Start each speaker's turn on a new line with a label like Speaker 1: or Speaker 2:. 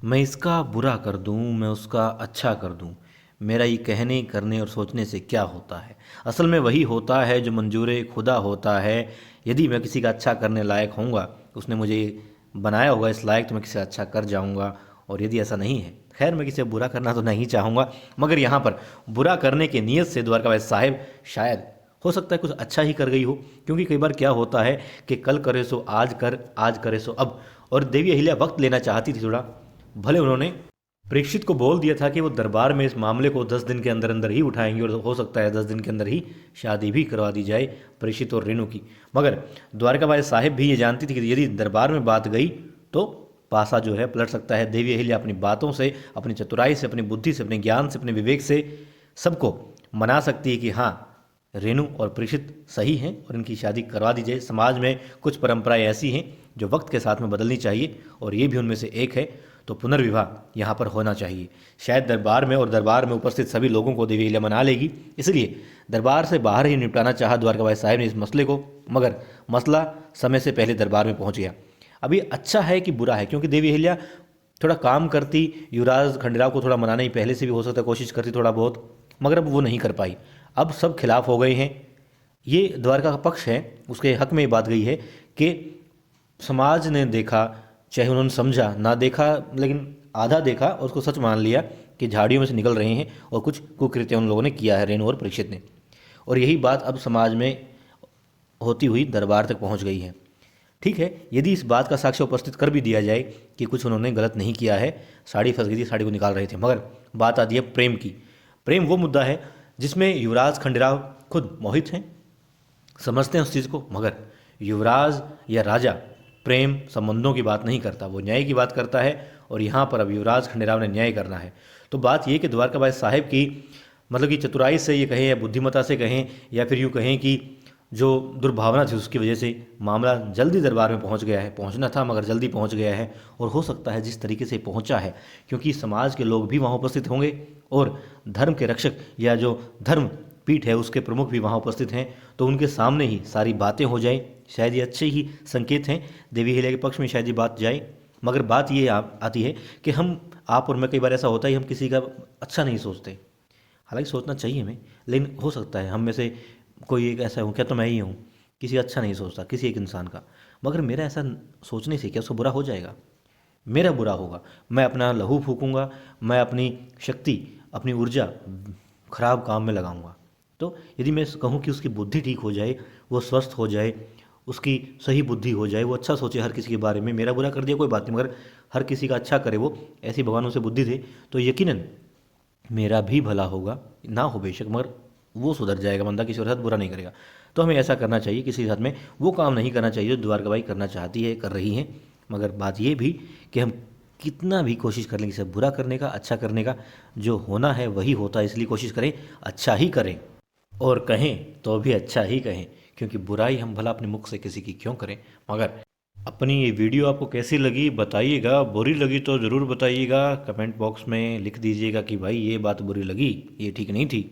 Speaker 1: मैं इसका बुरा कर दूं, मैं उसका अच्छा कर दूं, मेरा ये कहने करने और सोचने से क्या होता है। असल में वही होता है जो मंजूर खुदा होता है। यदि मैं किसी का अच्छा करने लायक होऊंगा, उसने मुझे बनाया होगा इस लायक, तो मैं किसी का अच्छा कर जाऊंगा। और यदि ऐसा नहीं है, खैर मैं किसी का बुरा करना तो नहीं चाहूँगा, मगर यहाँ पर बुरा करने की नीयत से द्वारका साहिब शायद हो सकता है कुछ अच्छा ही कर गई हो। क्योंकि कई बार क्या होता है कि कल करे सो आज कर, आज करे सो अब। और देवी अहिल्या वक्त लेना चाहती थी थोड़ा। भले उन्होंने परीक्षित को बोल दिया था कि वो दरबार में इस मामले को 10 दिन के अंदर अंदर ही उठाएंगे और हो सकता है 10 दिन के अंदर ही शादी भी करवा दी जाए परीक्षित और रेणु की। मगर द्वारकाबाई साहिब भी ये जानती थी कि यदि दरबार में बात गई तो पासा जो है पलट सकता है। देवी अहिल्या अपनी बातों से, अपनी चतुराई से, अपनी बुद्धि से, अपने ज्ञान से, अपने विवेक से सबको मना सकती है कि हाँ, रेणु और परीक्षित सही हैं और इनकी शादी करवा दी जाए। समाज में कुछ परंपराएं ऐसी हैं जो वक्त के साथ में बदलनी चाहिए और ये भी उनमें से एक है। तो पुनर्विवाह यहाँ पर होना चाहिए। शायद दरबार में और दरबार में उपस्थित सभी लोगों को देवी अहिल्या मना लेगी, इसलिए दरबार से बाहर ही निपटाना चाहा द्वारकाबाई साहिब ने इस मसले को। मगर मसला समय से पहले दरबार में पहुंच गया। अभी अच्छा है कि बुरा है, क्योंकि देवी अहिल्या थोड़ा काम करती, युवराज खंडेराव को थोड़ा मनाने ही पहले से भी हो सकता है कोशिश करती थोड़ा बहुत, मगर अब वो नहीं कर पाई। अब सब खिलाफ हो गए हैं। ये द्वारका का पक्ष है, उसके हक में ये बात गई है कि समाज ने देखा, चाहे उन्होंने समझा ना देखा, लेकिन आधा देखा और उसको सच मान लिया कि झाड़ियों में से निकल रहे हैं और कुछ कुकृत्य उन लोगों ने किया है, रेणु और परीक्षित ने। और यही बात अब समाज में होती हुई दरबार तक पहुंच गई है। ठीक है, यदि इस बात का साक्ष्य उपस्थित कर भी दिया जाए कि कुछ उन्होंने गलत नहीं किया है, साड़ी फंस गई थी, साड़ी को निकाल रहे थे, मगर बात आती है प्रेम की। प्रेम वो मुद्दा है जिसमें युवराज खंडेराव खुद मोहित हैं, समझते हैं उस चीज़ को, मगर युवराज या राजा प्रेम संबंधों की बात नहीं करता, वो न्याय की बात करता है। और यहाँ पर अब युवराज खंडेराव ने न्याय करना है। तो बात ये कि द्वारकाबाई साहिब की मतलब कि चतुराई से ये कहें या बुद्धिमत्ता से कहें या फिर यूँ कहें कि जो दुर्भावना थी उसकी वजह से मामला जल्दी दरबार में पहुंच गया है। पहुंचना था मगर जल्दी पहुंच गया है। और हो सकता है जिस तरीके से पहुंचा है, क्योंकि समाज के लोग भी वहां उपस्थित होंगे और धर्म के रक्षक या जो धर्म पीठ है उसके प्रमुख भी वहाँ उपस्थित हैं, तो उनके सामने ही सारी बातें हो जाएं। शायद ये अच्छे ही संकेत हैं, देवी अहिल्या के पक्ष में शायद ये बात जाए। मगर बात ये आती है कि हम, आप और मैं, कई बार ऐसा होता है हम किसी का अच्छा नहीं सोचते। हालांकि सोचना चाहिए हमें, लेकिन हो सकता है हम में से कोई एक ऐसा हो, क्या तो मैं ही हूँ, किसी का अच्छा नहीं सोचता किसी एक इंसान का। मगर मेरा ऐसा सोचने से क्या उसका बुरा हो जाएगा? मेरा बुरा होगा, मैं अपना लहू फूकूंगा, मैं अपनी शक्ति, अपनी ऊर्जा खराब काम में लगाऊंगा। तो यदि मैं कहूँ कि उसकी बुद्धि ठीक हो जाए, वो स्वस्थ हो जाए, उसकी सही बुद्धि हो जाए, वो अच्छा सोचे हर किसी के बारे में, मेरा बुरा कर दिया कोई बात नहीं, मगर हर किसी का अच्छा करे, वो ऐसी भगवान उसे बुद्धि दे, तो यकीनन मेरा भी भला होगा। ना हो बेशक, मगर वो सुधर जाएगा, बंदा किसी और साथ बुरा नहीं करेगा। तो हमें ऐसा करना चाहिए, किसी के साथ में वो काम नहीं करना चाहिए जो द्वारकाबाई करना चाहती है, कर रही हैं। मगर बात ये भी कि हम कितना भी कोशिश कर लें किसी बुरा करने का, अच्छा करने का, जो होना है वही होता है। इसलिए कोशिश करें अच्छा ही करें, और कहें तो भी अच्छा ही कहें, क्योंकि बुराई हम भला अपने मुख से किसी की क्यों करें। मगर अपनी ये वीडियो आपको कैसी लगी बताइएगा, बुरी लगी तो ज़रूर बताइएगा, कमेंट बॉक्स में लिख दीजिएगा कि भाई ये बात बुरी लगी, ये ठीक नहीं थी।